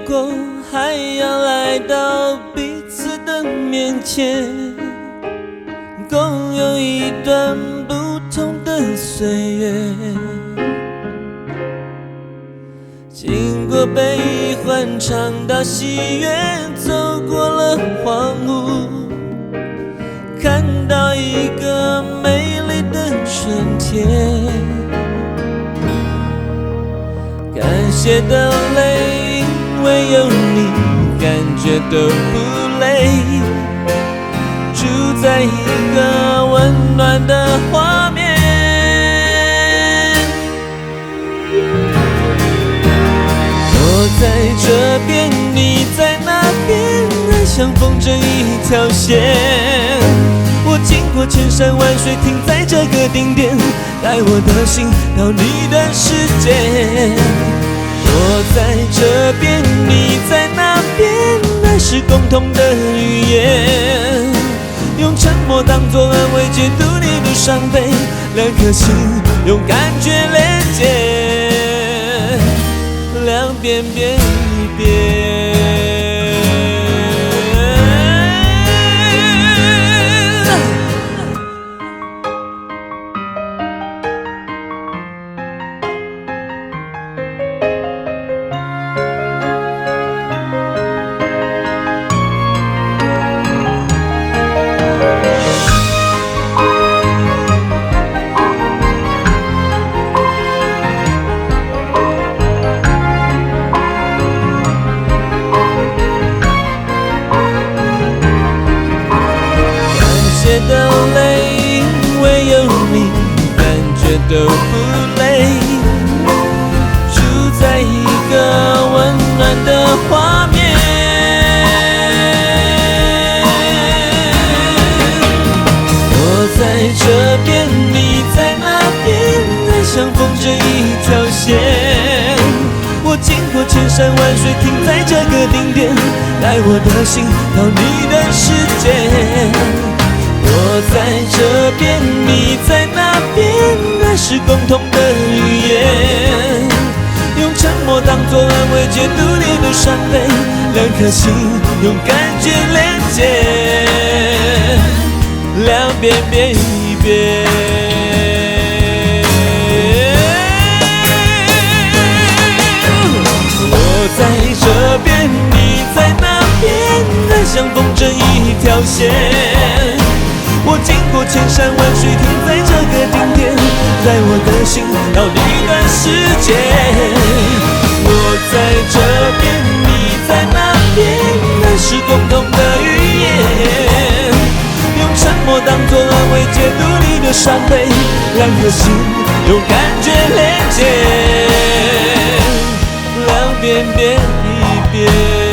过，还要来到彼此的面前，共有一段不同的岁月。经过悲欢，尝到喜悦，走过了荒芜，看到一个美丽的春天。感谢的泪，因为有你，感觉都不累。住在一个温暖的画面，我在这边，你在那边，爱像风筝一条线。我经过千山万水，停在这个顶点，带我的心到你的世界。我在这边，你在那边，爱是共同的语言，用沉默当作安慰，解读你的伤悲，两颗心用感觉连接，两边变一边。的泪，因为有你，感觉都不累。住在一个温暖的画面，我在这边，你在那边，爱像风筝一条线。我经过千山万水，停在这个顶点，带我的心到你的世界。我在这边，你在那边，爱是共同的语言，用沉默当作安慰，解读你的伤悲，两颗心用感觉连接，两边变一边。我在这边，你在那边，爱像风筝一条线。我经过千山万水，停在这个顶点，带我的心到你的世界。我在这边，你在那边，爱是共同的语言，用沉默当作安慰，解读你的伤悲，两颗心用感觉连接，两边变一边。